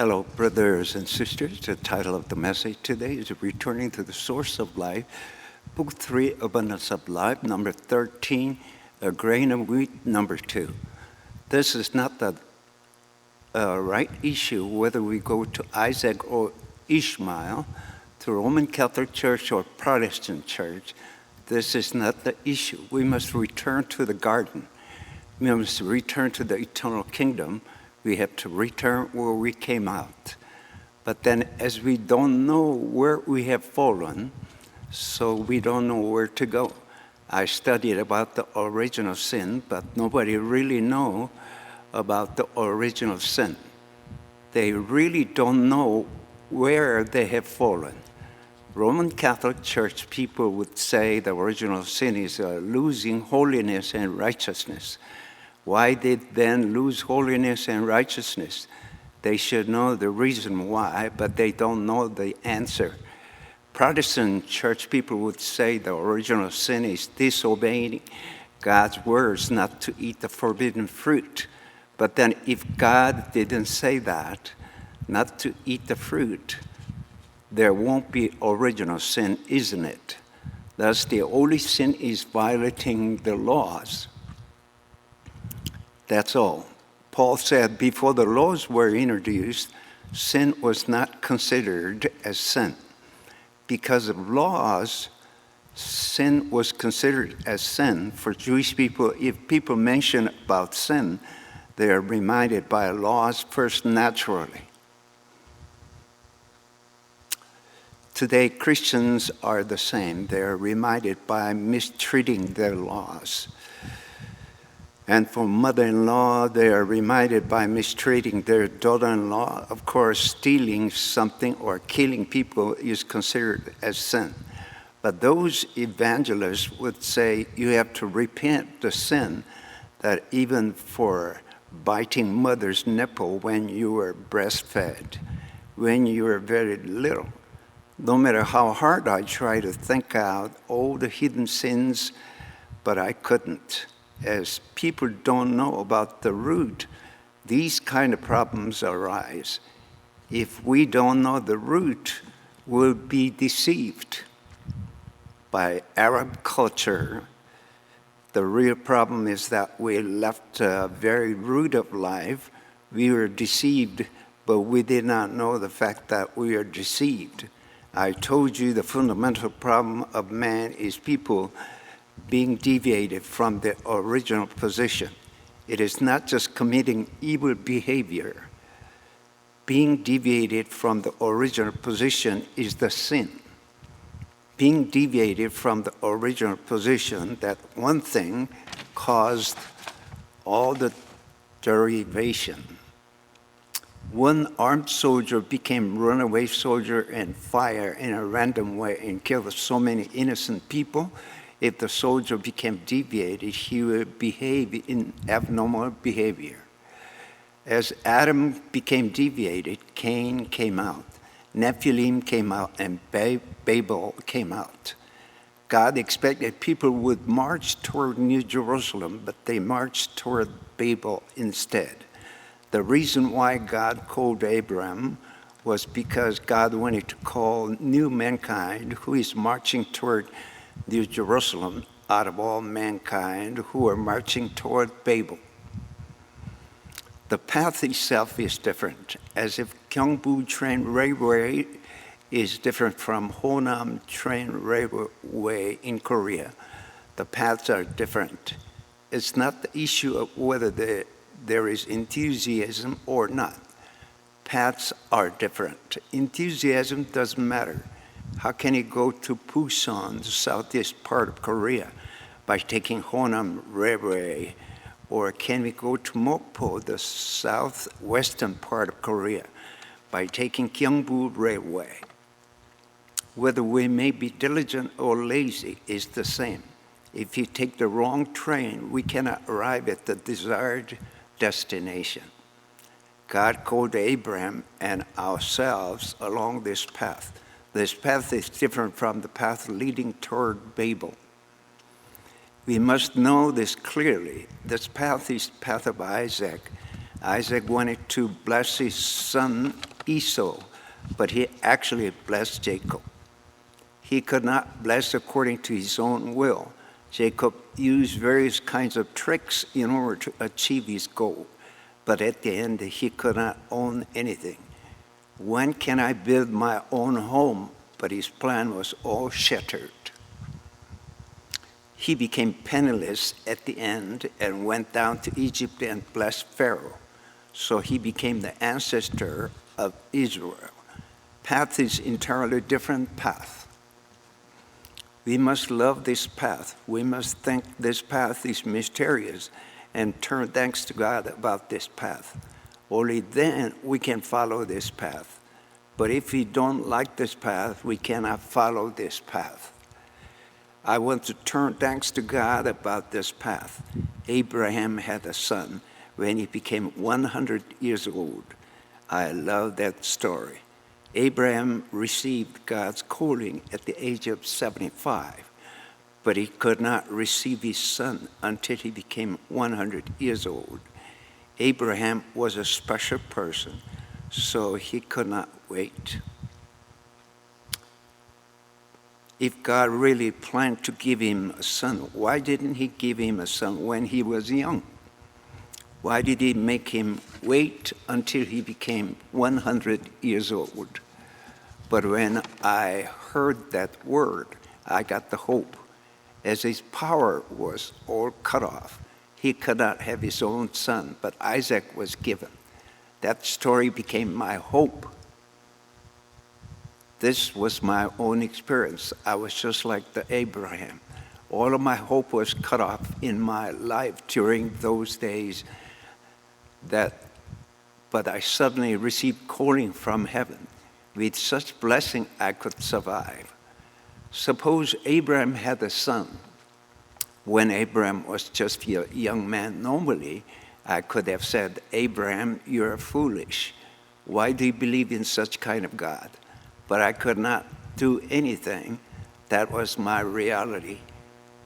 Hello, brothers and sisters. The title of the message today is Returning to the Source of Life, Book 3, Abundance of Life, number 13, A Grain of Wheat, number 2. This is not the right issue whether we go to Isaac or Ishmael, to Roman Catholic Church or Protestant Church. This is not the issue. We must return to the garden. We must return to the eternal kingdom. We have to return where we came out. But then as we don't know where we have fallen, so we don't know where to go. I studied about the original sin, but nobody really knows about the original sin. They really don't know where they have fallen. Roman Catholic Church people would say the original sin is losing holiness and righteousness. Why did then lose holiness and righteousness? They should know the reason why, but they don't know the answer. Protestant church people would say the original sin is disobeying God's words not to eat the forbidden fruit. But then if God didn't say that, not to eat the fruit, there won't be original sin, isn't it? Thus, the only sin is violating the laws. That's all. Paul said before the laws were introduced, sin was not considered as sin. Because of laws, sin was considered as sin. For Jewish people, if people mention about sin, they are reminded by laws first naturally. Today, Christians are the same. They are reminded by mistreating their laws. And for mother-in-law, they are reminded by mistreating their daughter-in-law. Of course, stealing something or killing people is considered as sin. But those evangelists would say you have to repent the sin that even for biting mother's nipple when you were breastfed, when you were very little. No matter how hard I try to think out all the hidden sins, but I couldn't. As people don't know about the root, these kind of problems arise. If we don't know the root, we'll be deceived by Arab culture. The real problem is that we left the very root of life. We were deceived, but we did not know the fact that we are deceived. I told you the fundamental problem of man is people being deviated from the original position. It is not just committing evil behavior. Being deviated from the original position is the sin. Being deviated from the original position, that one thing caused all the derivation. One armed soldier became runaway soldier and fire in a random way and killed so many innocent people. If the soldier became deviated, he would behave in abnormal behavior. As Adam became deviated, Cain came out, Nephilim came out, and Babel came out. God expected people would march toward New Jerusalem, but they marched toward Babel instead. The reason why God called Abraham was because God wanted to call new mankind who is marching toward New Jerusalem out of all mankind who are marching toward Babel. The path itself is different, as if Gyeongbu Train Railway is different from Honam Train Railway in Korea. The paths are different. It's not the issue of whether there is enthusiasm or not. Paths are different. Enthusiasm doesn't matter. How can you go to Busan, the southeast part of Korea, by taking Honam Railway? Or can we go to Mokpo, the southwestern part of Korea, by taking Gyeongbu Railway? Whether we may be diligent or lazy is the same. If you take the wrong train, we cannot arrive at the desired destination. God called Abraham and ourselves along this path. This path is different from the path leading toward Babel. We must know this clearly. This path is the path of Isaac. Isaac wanted to bless his son Esau, but he actually blessed Jacob. He could not bless according to his own will. Jacob used various kinds of tricks in order to achieve his goal, but at the end, he could not own anything. When can I build my own home? But his plan was all shattered. He became penniless at the end and went down to Egypt and blessed Pharaoh. So he became the ancestor of Israel. Path is entirely different path. We must love this path. We must think this path is mysterious and turn thanks to God about this path. Only then we can follow this path. But if we don't like this path, we cannot follow this path. I want to turn thanks to God about this path. Abraham had a son when he became 100 years old. I love that story. Abraham received God's calling at the age of 75, but he could not receive his son until he became 100 years old. Abraham was a special person, so he could not wait. If God really planned to give him a son, why didn't he give him a son when he was young? Why did he make him wait until he became 100 years old? But when I heard that word, I got the hope. As his power was all cut off, he could not have his own son, but Isaac was given. That story became my hope. This was my own experience. I was just like the Abraham. All of my hope was cut off in my life during those days. But I suddenly received calling from heaven. With such blessing, I could survive. Suppose Abraham had a son. When Abraham was just a young man, normally I could have said, Abraham, you're foolish. Why do you believe in such kind of God? But I could not do anything. That was my reality.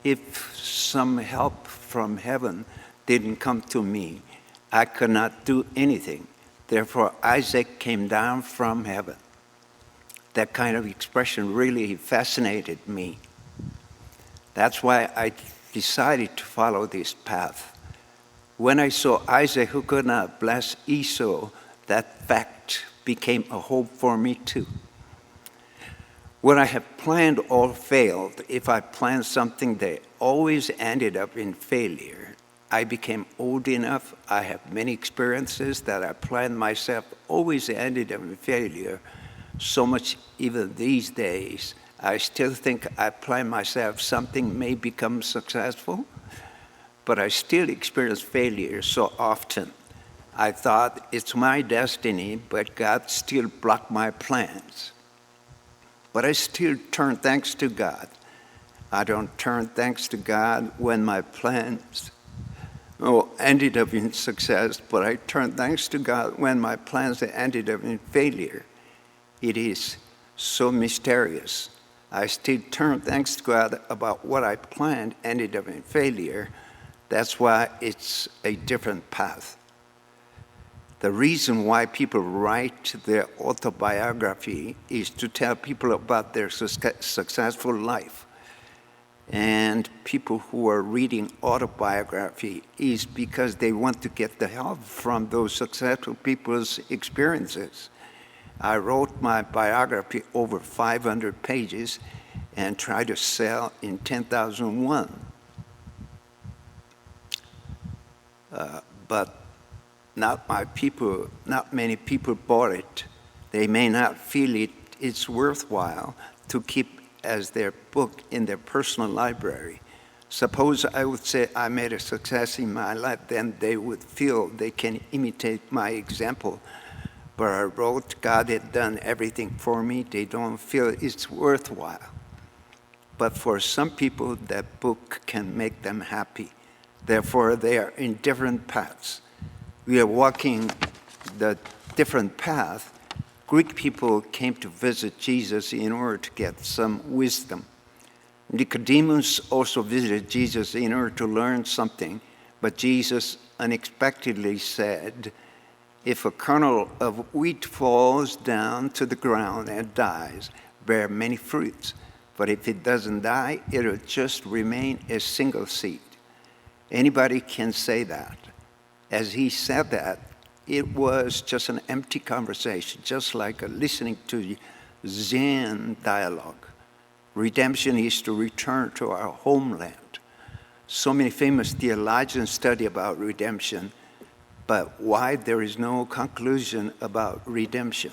If some help from heaven didn't come to me, I could not do anything. Therefore, Isaac came down from heaven. That kind of expression really fascinated me. That's why I decided to follow this path. When I saw Isaac who could not bless Esau, that fact became a hope for me too. When I have planned all failed, if I planned something that always ended up in failure, I became old enough, I have many experiences that I planned myself always ended up in failure. So much even these days, I still think I plan myself something may become successful, but I still experience failure so often. I thought it's my destiny, but God still blocked my plans. But I still turn thanks to God. I don't turn thanks to God when my plans ended up in success, but I turn thanks to God when my plans ended up in failure. It is so mysterious. I still turn thanks to God about what I planned ended up in failure. That's why it's a different path. The reason why people write their autobiography is to tell people about their successful life. And people who are reading autobiography is because they want to get the help from those successful people's experiences. I wrote my biography over 500 pages and tried to sell in 10,001. But not many people bought it. They may not feel it's worthwhile to keep as their book in their personal library. Suppose I would say I made a success in my life, then they would feel they can imitate my example. But I wrote, God had done everything for me. They don't feel it's worthwhile. But for some people, that book can make them happy. Therefore, they are in different paths. We are walking the different path. Greek people came to visit Jesus in order to get some wisdom. Nicodemus also visited Jesus in order to learn something, but Jesus unexpectedly said, If a kernel of wheat falls down to the ground and dies, bear many fruits. But if it doesn't die, it'll just remain a single seed. Anybody can say that. As he said that, it was just an empty conversation, just like listening to Zen dialogue. Redemption is to return to our homeland. So many famous theologians study about redemption, but why there is no conclusion about redemption?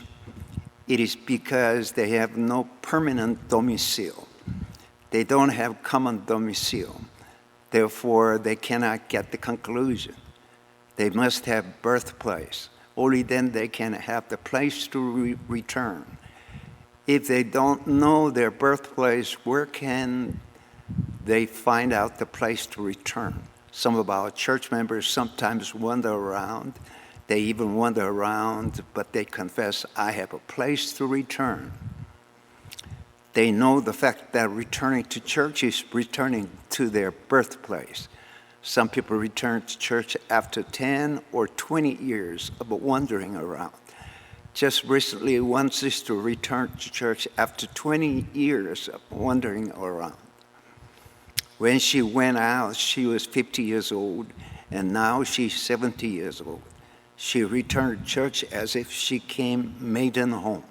It is because they have no permanent domicile. They don't have common domicile. Therefore, they cannot get the conclusion. They must have birthplace. Only then they can have the place to return. If they don't know their birthplace, where can they find out the place to return? Some of our church members sometimes wander around. They even wander around, but they confess, I have a place to return. They know the fact that returning to church is returning to their birthplace. Some people return to church after 10 or 20 years of wandering around. Just recently, one sister returned to church after 20 years of wandering around. When she went out, she was 50 years old, and now she's 70 years old. She returned to church as if she came maiden home.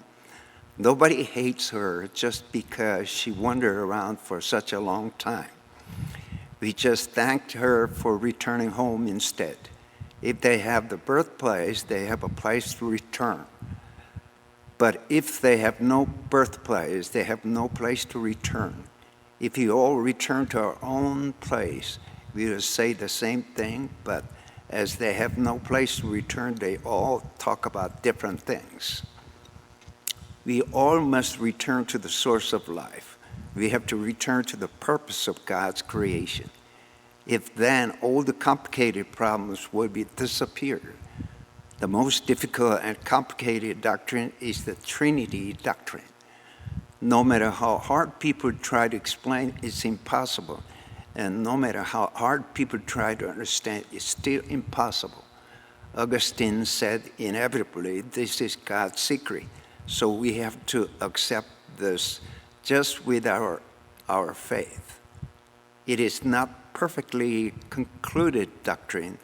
Nobody hates her just because she wandered around for such a long time. We just thanked her for returning home instead. If they have the birthplace, they have a place to return. But if they have no birthplace, they have no place to return. If we all return to our own place, we will say the same thing, but as they have no place to return, they all talk about different things. We all must return to the source of life. We have to return to the purpose of God's creation. If then, all the complicated problems will be disappeared. The most difficult and complicated doctrine is the Trinity doctrine. No matter how hard people try to explain, it's impossible. And no matter how hard people try to understand, it's still impossible. Augustine said, inevitably, this is God's secret. So we have to accept this just with our faith. It is not perfectly concluded doctrine,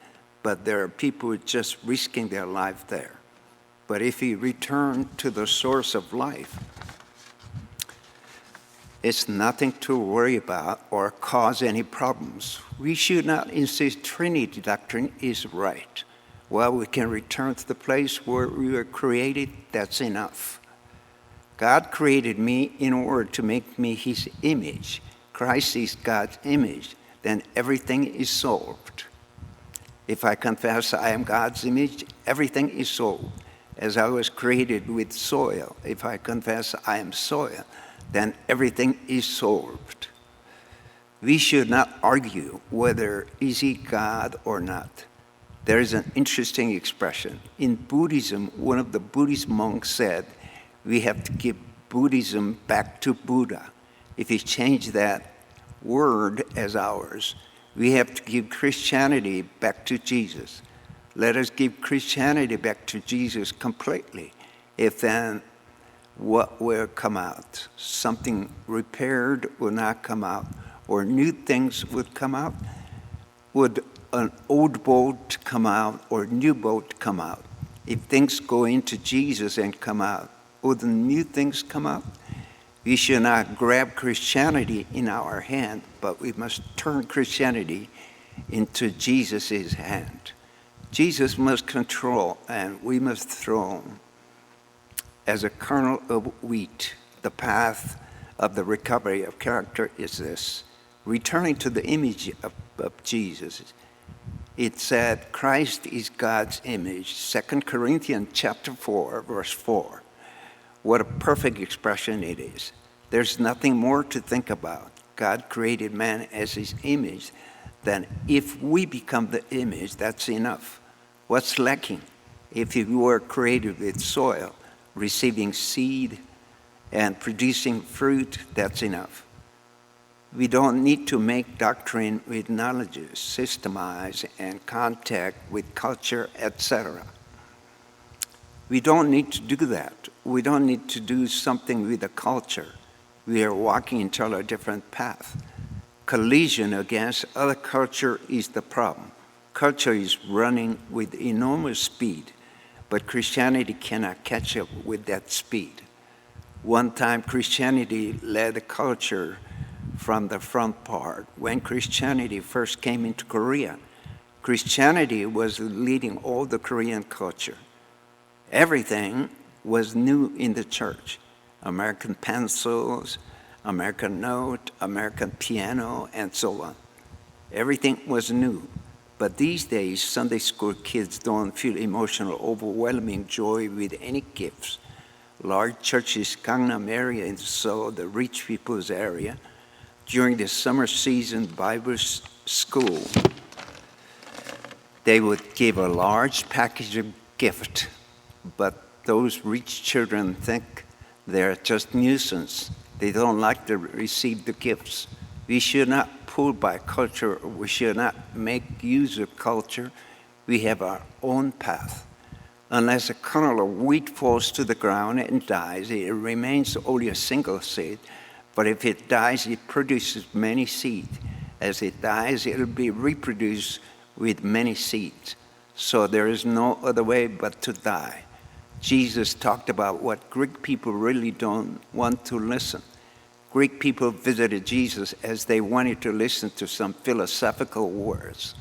but there are people just risking their life there. But if we return to the source of life, it's nothing to worry about or cause any problems. We should not insist Trinity doctrine is right. Well, we can return to the place where we were created, that's enough. God created me in order to make me his image. Christ is God's image, then everything is solved. If I confess I am God's image, everything is solved. As I was created with soil, if I confess I am soil, then everything is solved. We should not argue whether is he God or not. There is an interesting expression. In Buddhism, one of the Buddhist monks said, we have to give Buddhism back to Buddha. If we change that word as ours, we have to give Christianity back to Jesus. Let us give Christianity back to Jesus completely. If then, what will come out? Something repaired will not come out, or new things would come out? Would an old boat come out or new boat come out? If things go into Jesus and come out, would the new things come out? We should not grab Christianity in our hand, but we must turn Christianity into Jesus' hand. Jesus must control, and we must throw as a kernel of wheat. The path of the recovery of character is this: returning to the image of Jesus. It said Christ is God's image, 2 Corinthians chapter 4, verse 4. What a perfect expression it is. There's nothing more to think about. God created man as his image. Then if we become the image, that's enough. What's lacking? If we were created with soil, receiving seed and producing fruit, that's enough. We don't need to make doctrine with knowledge, systemize, and contact with culture, etc. We don't need to do that. We don't need to do something with the culture. We are walking into a different path. Collision against other culture is the problem. Culture is running with enormous speed, but Christianity cannot catch up with that speed. One time Christianity led the culture from the front part. When Christianity first came into Korea, Christianity was leading all the Korean culture. Everything was new in the church. American pencils, American note, American piano, and so on. Everything was new. But these days, Sunday school kids don't feel emotional, overwhelming joy with any gifts. Large churches, Gangnam area, and so the rich people's area, during the summer season Bible school, they would give a large package of gift, but those rich children think they're just nuisance. They don't like to receive the gifts. We should not pull by culture. We should not make use of culture. We have our own path. Unless a kernel of wheat falls to the ground and dies, it remains only a single seed. But if it dies, it produces many seeds. As it dies, it will be reproduced with many seeds. So there is no other way but to die. Jesus talked about what Greek people really don't want to listen. Greek people visited Jesus as they wanted to listen to some philosophical words.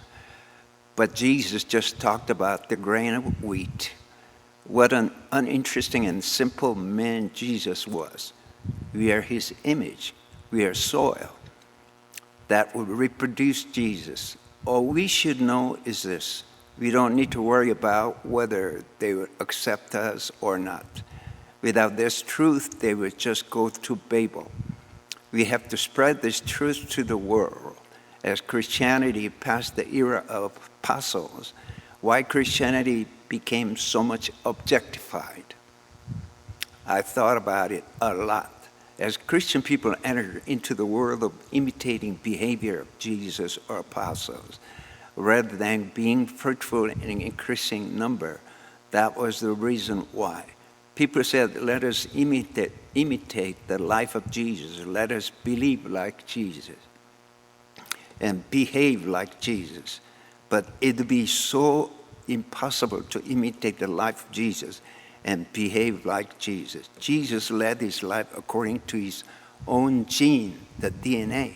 But Jesus just talked about the grain of wheat. What an uninteresting and simple man Jesus was. We are his image. We are soil that will reproduce Jesus. All we should know is this: we don't need to worry about whether they would accept us or not. Without this truth, they would just go to Babel. We have to spread this truth to the world. As Christianity passed the era of apostles, why Christianity became so much objectified. I thought about it a lot. As Christian people entered into the world of imitating behavior of Jesus or apostles, rather than being fruitful in an increasing number, that was the reason why. People said, let us imitate the life of Jesus. Let us believe like Jesus and behave like Jesus. But it would be so impossible to imitate the life of Jesus and behave like Jesus. Jesus led his life according to his own gene, the DNA.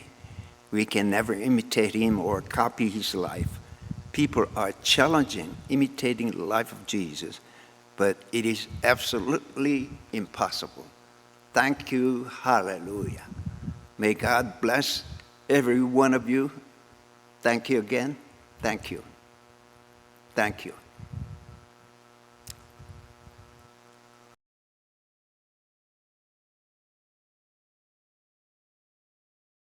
We can never imitate him or copy his life. People are challenging imitating the life of Jesus, but it is absolutely impossible. Thank you, hallelujah. May God bless every one of you. Thank you again. Thank you. Thank you.